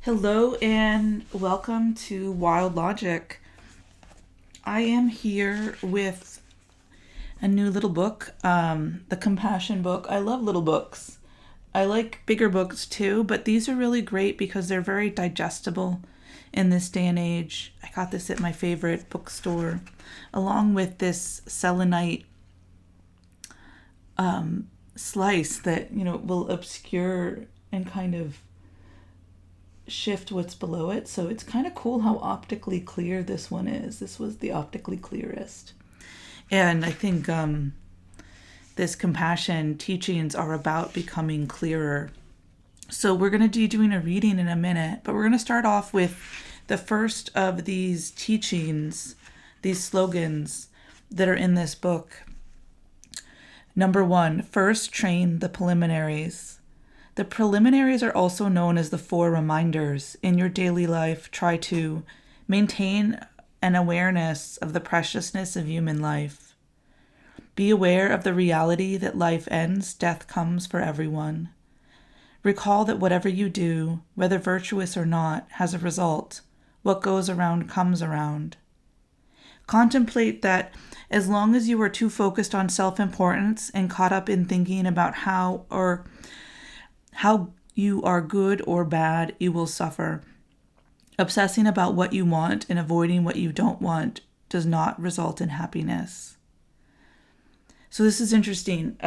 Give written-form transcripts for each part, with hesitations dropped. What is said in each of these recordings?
Hello and welcome to Wild Logic. I am here with a new little book, the Compassion book. I love little books. I like bigger books too, but these are really great because they're very digestible in this day and age. I got this at my favorite bookstore, along with this selenite slice that, will obscure and kind of shift what's below it. So it's kind of cool how optically clear this one is. This was the optically clearest. And I think this compassion teachings are about becoming clearer. So we're going to be doing a reading in a minute, but we're going to start off with the first of these teachings, these slogans that are in this book. Number 1, first train the preliminaries. The preliminaries are also known as the 4 reminders. In your daily life, try to maintain an awareness of the preciousness of human life. Be aware of the reality that life ends, death comes for everyone. Recall that whatever you do, whether virtuous or not, has a result. What goes around comes around. Contemplate that as long as you are too focused on self-importance and caught up in thinking about how you are good or bad, you will suffer. Obsessing about what you want and avoiding what you don't want does not result in happiness. So this is interesting.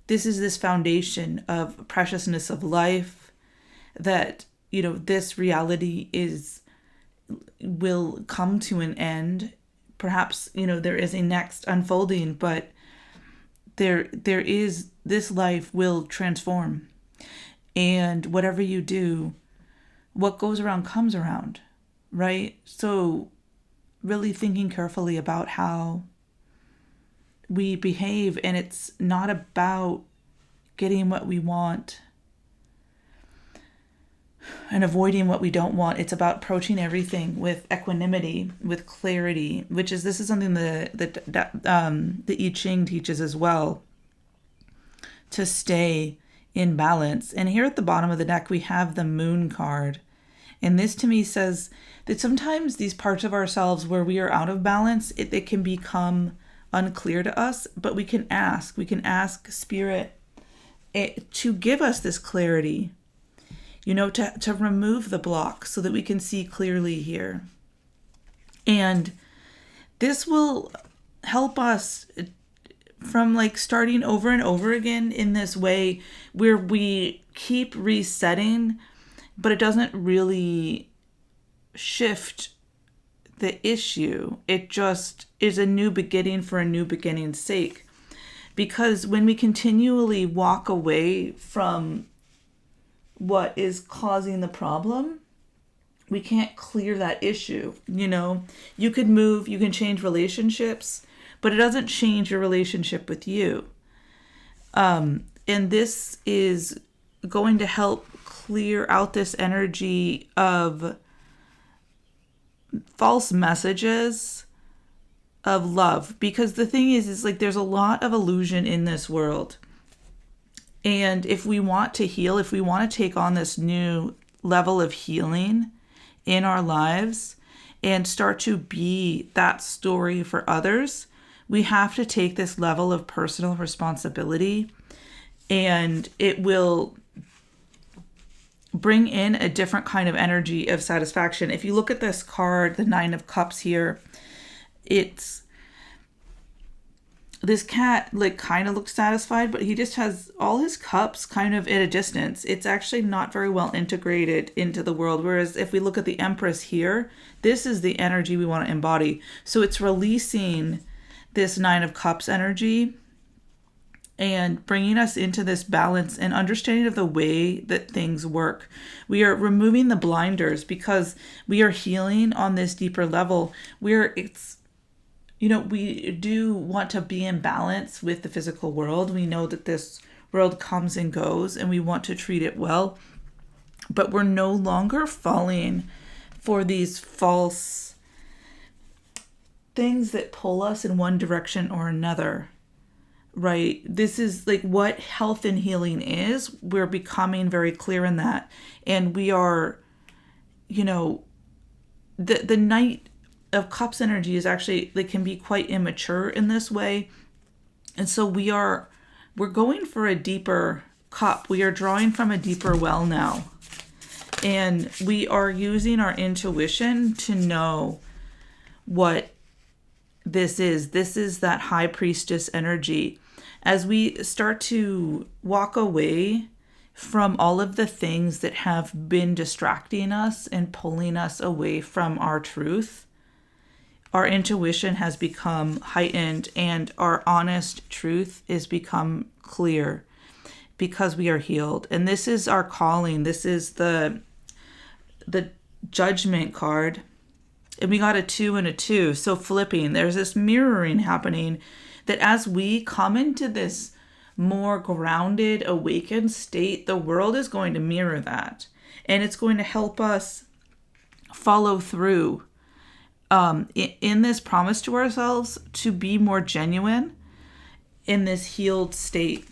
This is this foundation of preciousness of life that, this reality will come to an end. Perhaps, there is a next unfolding, but there is, this life will transform. And whatever you do, what goes around comes around, right? So really thinking carefully about how we behave, and it's not about getting what we want and avoiding what we don't want. It's about approaching everything with equanimity, with clarity, this is something that the I Ching teaches as well, to stay in balance. And here at the bottom of the deck, we have the Moon card. And this to me says that sometimes these parts of ourselves where we are out of balance, it can become unclear to us, but we can ask Spirit to give us this clarity, to remove the block so that we can see clearly here. And this will help us from starting over and over again in this way where we keep resetting, but it doesn't really shift the issue. It just is a new beginning for a new beginning's sake. Because when we continually walk away from what is causing the problem, we can't clear that issue. You could move, you can change relationships, but it doesn't change your relationship with you. And this is going to help clear out this energy of false messages of love. Because the thing is there's a lot of illusion in this world. And if we want to heal, if we want to take on this new level of healing in our lives and start to be that story for others, we have to take this level of personal responsibility, and it will bring in a different kind of energy of satisfaction. If you look at this card, the 9 of Cups here, it's this cat kind of looks satisfied, but he just has all his cups kind of at a distance. It's actually not very well integrated into the world. Whereas if we look at the Empress here, this is the energy we want to embody. So it's releasing this 9 of Cups energy and bringing us into this balance and understanding of the way that things work. We are removing the blinders because we are healing on this deeper level where we do want to be in balance with the physical world. We know that this world comes and goes and we want to treat it well, but we're no longer falling for these false things that pull us in one direction or another, right? This is like what health and healing is. We're becoming very clear in that. And we are, you know, the Knight of Cups energy is actually, like, can be quite immature in this way. And so we're going for a deeper cup. We are drawing from a deeper well now. And we are using our intuition to know what this is. This is that high priestess energy. As we start to walk away from all of the things that have been distracting us and pulling us away from our truth, our intuition has become heightened and our honest truth is become clear because we are healed. And this is our calling. This is the Judgment card. And we got a 2 and a 2. So flipping, there's this mirroring happening that as we come into this more grounded, awakened state, the world is going to mirror that. And it's going to help us follow through in this promise to ourselves to be more genuine in this healed state.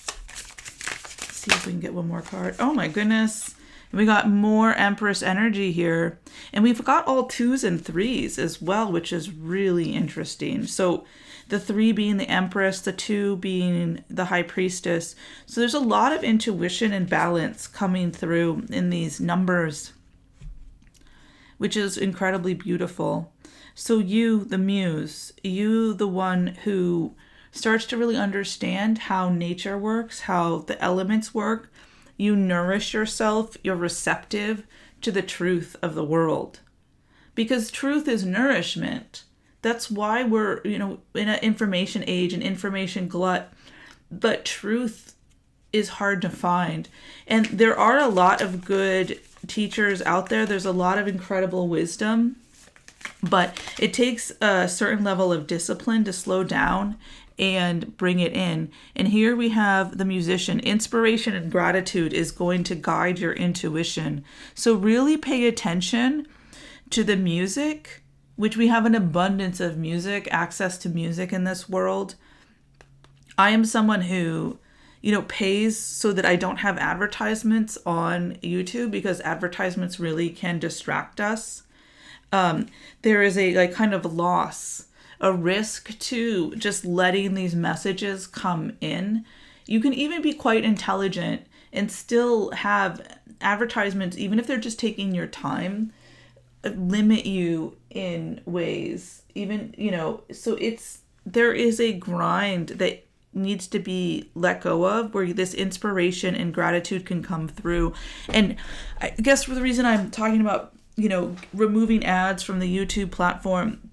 Let's see if we can get one more card. Oh my goodness. We got more Empress energy here. And we've got all 2s and 3s as well, which is really interesting. So the 3 being the Empress, the 2 being the High Priestess. So there's a lot of intuition and balance coming through in these numbers, which is incredibly beautiful. So you, the Muse, you, the one who starts to really understand how nature works, how the elements work, you nourish yourself, you're receptive to the truth of the world. Because truth is nourishment. That's why we're, in an information age, an information glut. But truth is hard to find. And there are a lot of good teachers out there. There's a lot of incredible wisdom. But it takes a certain level of discipline to slow down and bring it in. And here we have the Musician. Inspiration and gratitude is going to guide your intuition. So really pay attention to the music, which we have an abundance of music, access to music in this world. I am someone who, pays so that I don't have advertisements on YouTube because advertisements really can distract us. There is a kind of loss, a risk to just letting these messages come in. You can even be quite intelligent and still have advertisements, even if they're just taking your time, limit you in ways. Even, so there is a grind that needs to be let go of where this inspiration and gratitude can come through. And I guess for the reason I'm talking about, removing ads from the YouTube platform,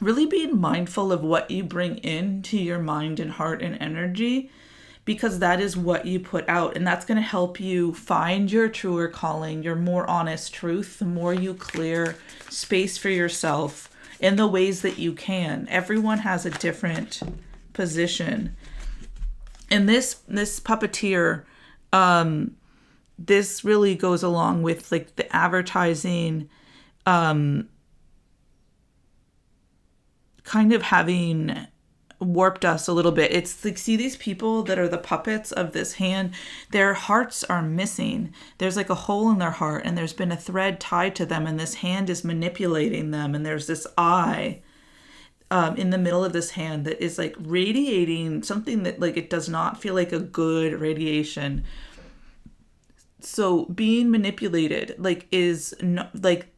really being mindful of what you bring into your mind and heart and energy, because that is what you put out. And that's going to help you find your truer calling, your more honest truth, the more you clear space for yourself in the ways that you can. Everyone has a different position. And this puppeteer, this really goes along with like the advertising, kind of having warped us a little bit. It's like, see these people that are the puppets of this hand, their hearts are missing. There's like a hole in their heart and there's been a thread tied to them and this hand is manipulating them. And there's this eye in the middle of this hand that is like radiating something that like it does not feel like a good radiation. So being manipulated is not,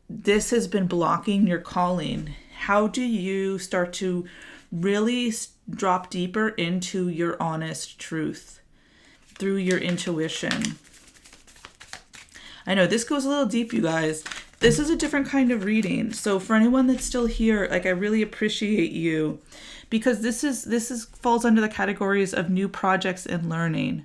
this has been blocking your calling. How do you start to really drop deeper into your honest truth through your intuition? I know this goes a little deep, you guys. This is a different kind of reading. So for anyone that's still here, I really appreciate you, because this falls under the categories of new projects and learning.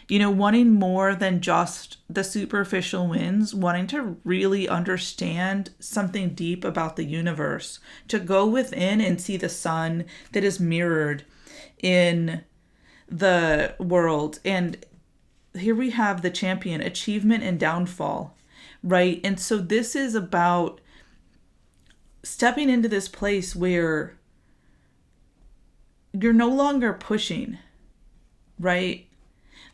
Wanting more than just the superficial wins, wanting to really understand something deep about the universe, to go within and see the sun that is mirrored in the world. And here we have the Champion, achievement and downfall, right? And so this is about stepping into this place where you're no longer pushing, right?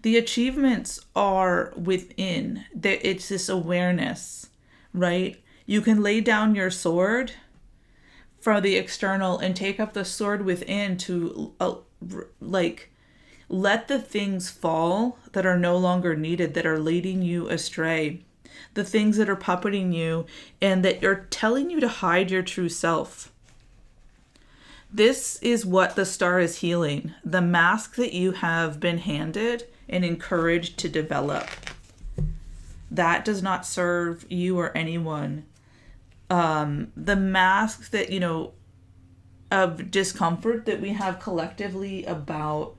The achievements are within. It's this awareness, right? You can lay down your sword for the external and take up the sword within to like let the things fall that are no longer needed, that are leading you astray, the things that are puppeting you and that are telling you to hide your true self. This is what the star is healing, the mask that you have been handed and encouraged to develop. That does not serve you or anyone. The mask that, of discomfort that we have collectively about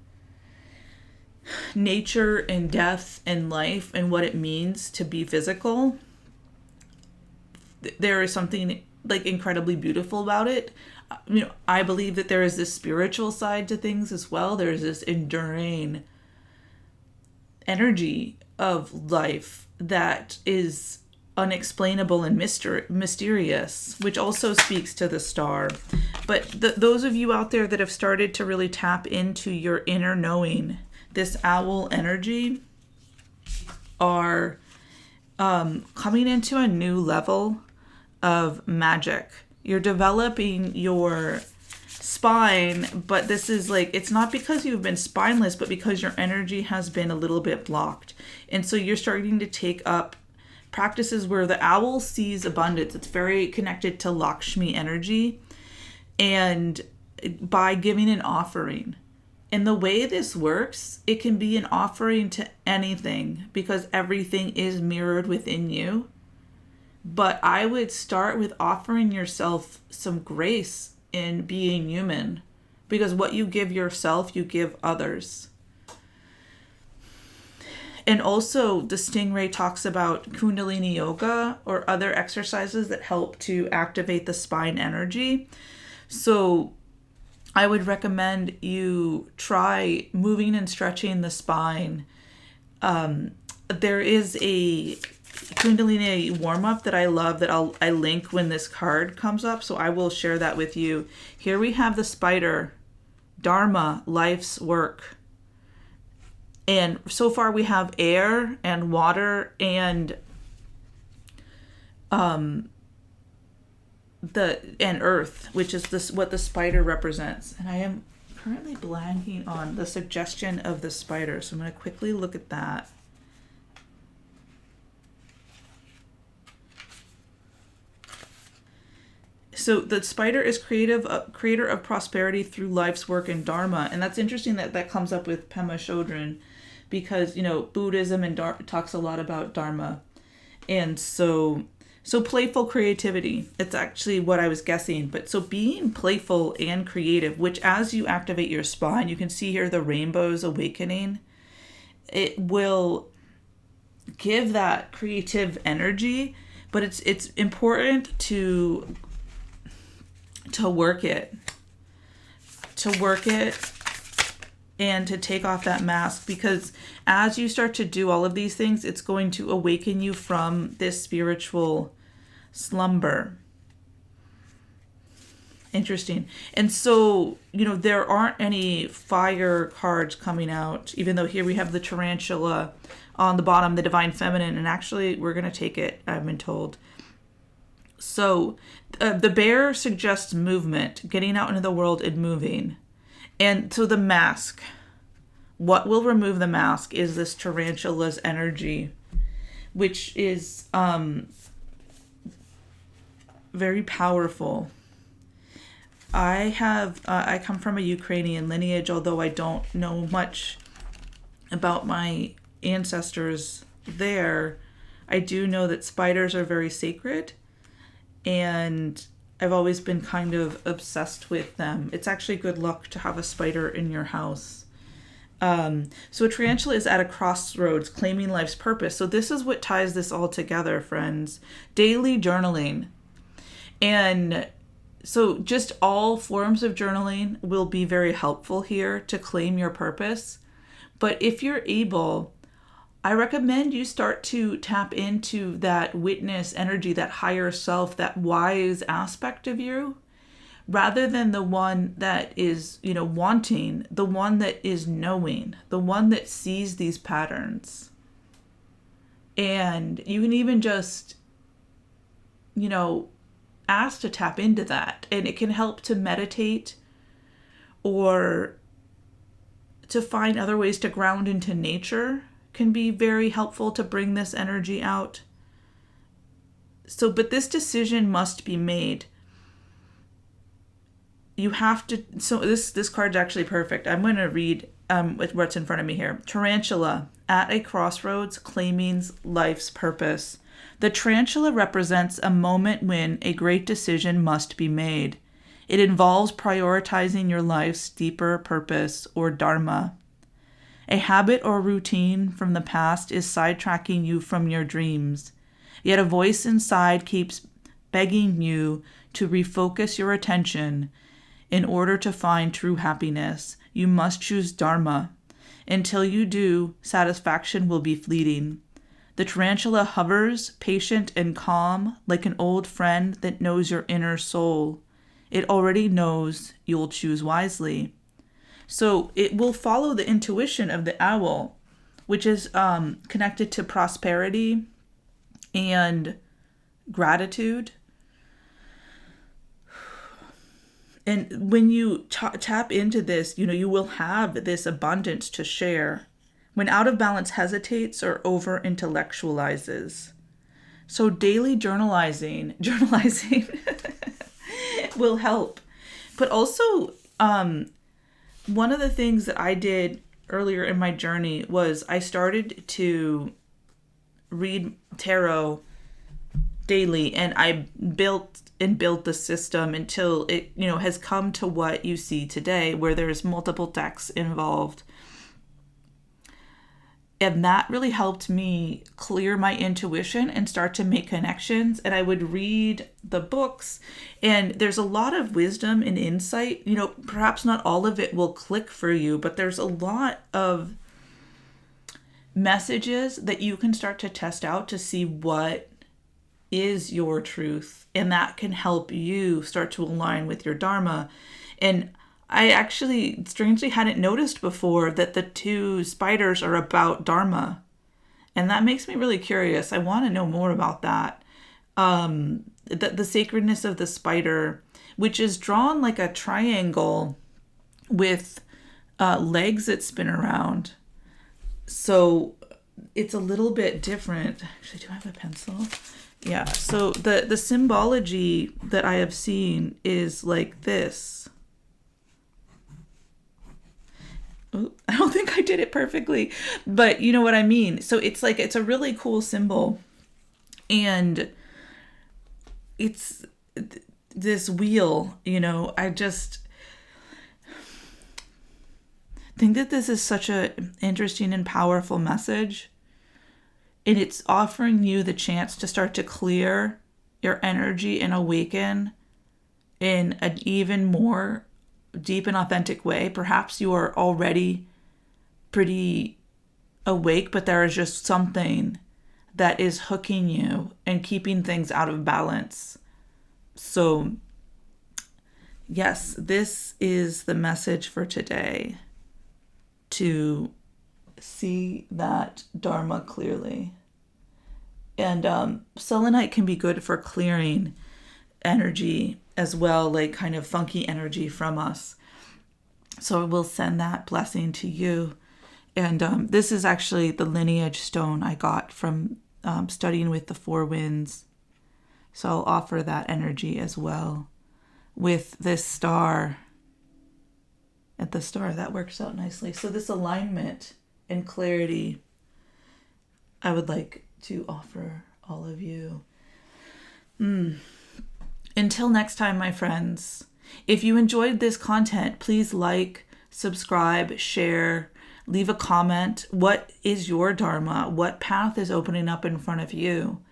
nature and death and life and what it means to be physical, there is something like incredibly beautiful about it. I believe that there is this spiritual side to things as well. There's this enduring energy of life that is unexplainable and mysterious, which also speaks to the star. But those of you out there that have started to really tap into your inner knowing, this owl energy, are coming into a new level of magic. You're developing your spine, but this is like, it's not because you've been spineless, but because your energy has been a little bit blocked. And so you're starting to take up practices where the owl sees abundance. It's very connected to Lakshmi energy. And by giving an offering. And the way this works, it can be an offering to anything because everything is mirrored within you. But I would start with offering yourself some grace in being human, because what you give yourself, you give others. And also the Stingray talks about Kundalini yoga or other exercises that help to activate the spine energy. So I would recommend you try moving and stretching the spine. There is a Kundalini warm-up that I love that I link when this card comes up, so I will share that with you. Here we have the spider, Dharma, life's work. And so far we have air and water and earth, which is what the spider represents. And I am currently blanking on the suggestion of the spider, so I'm going to quickly look at that. So the spider is creator of prosperity through life's work and dharma. And that's interesting that comes up with Pema Chodron, because, Buddhism and talks a lot about dharma. And so playful creativity, it's actually what I was guessing. But so being playful and creative, which as you activate your spine, you can see here the rainbows awakening. It will give that creative energy, but it's important to work it and to take off that mask, because as you start to do all of these things, it's going to awaken you from this spiritual slumber. Interesting. And so, there aren't any fire cards coming out, even though here we have the tarantula on the bottom, the divine feminine, and actually we're going to take it, I've been told. So the bear suggests movement, getting out into the world and moving. And so the mask, what will remove the mask is this tarantula's energy, which is very powerful. I come from a Ukrainian lineage, although I don't know much about my ancestors there. I do know that spiders are very sacred, and I've always been kind of obsessed with them. It's actually good luck to have a spider in your house. So a tarantula is at a crossroads, claiming life's purpose. So this is what ties this all together, friends. Daily journaling. And so just all forms of journaling will be very helpful here to claim your purpose. But if you're able, I recommend you start to tap into that witness energy, that higher self, that wise aspect of you. rather than the one that is, wanting, the one that is knowing, the one that sees these patterns. And you can even just, ask to tap into that. And it can help to meditate or to find other ways to ground into nature can be very helpful to bring this energy out. So, but this decision must be made. You have to, so this card's actually perfect. I'm going to read what's in front of me here. Tarantula, at a crossroads, claiming life's purpose. The tarantula represents a moment when a great decision must be made. It involves prioritizing your life's deeper purpose or dharma. A habit or routine from the past is sidetracking you from your dreams. Yet a voice inside keeps begging you to refocus your attention. In order to find true happiness, you must choose dharma. Until you do, satisfaction will be fleeting. The tarantula hovers, patient and calm, like an old friend that knows your inner soul. It already knows you'll choose wisely. So it will follow the intuition of the owl, which is connected to prosperity and gratitude. And when you tap into this, you will have this abundance to share. When out of balance hesitates or over intellectualizes. So daily journalizing will help. But also, one of the things that I did earlier in my journey was I started to read tarot daily, and I built the system until it, has come to what you see today, where there's multiple decks involved. And that really helped me clear my intuition and start to make connections. And I would read the books, and there's a lot of wisdom and insight. Perhaps not all of it will click for you, but there's a lot of messages that you can start to test out to see what is your truth. And that can help you start to align with your dharma. And I actually strangely hadn't noticed before that the two spiders are about dharma. And that makes me really curious. I want to know more about that. The sacredness of the spider, which is drawn like a triangle with legs that spin around. So it's a little bit different. Actually, do I have a pencil? Yeah. So the symbology that I have seen is like this. I don't think I did it perfectly, but you know what I mean. So it's a really cool symbol, and it's this wheel, I just think that this is such an interesting and powerful message, and it's offering you the chance to start to clear your energy and awaken in an even more deep and authentic way. Perhaps you are already pretty awake, but there is just something that is hooking you and keeping things out of balance. So yes, this is the message for today, to see that dharma clearly. And selenite can be good for clearing energy as well, like kind of funky energy from us. So we'll send that blessing to you. And this is actually the lineage stone I got from studying with the four winds. So I'll offer that energy as well with this star. At the star, that works out nicely. So this alignment and clarity, I would like to offer all of you. Until next time, my friends, if you enjoyed this content, please like, subscribe, share, leave a comment. What is your dharma? What path is opening up in front of you?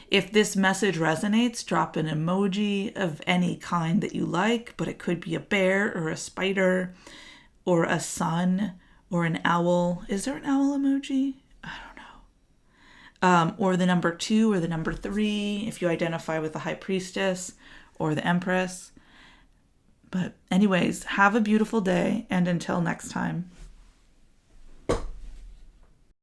If this message resonates, drop an emoji of any kind that you like, but it could be a bear or a spider or a sun or an owl. Is there an owl emoji? I don't know. Or the number 2 or the number 3, if you identify with the high priestess or the empress. But anyways, have a beautiful day, and until next time.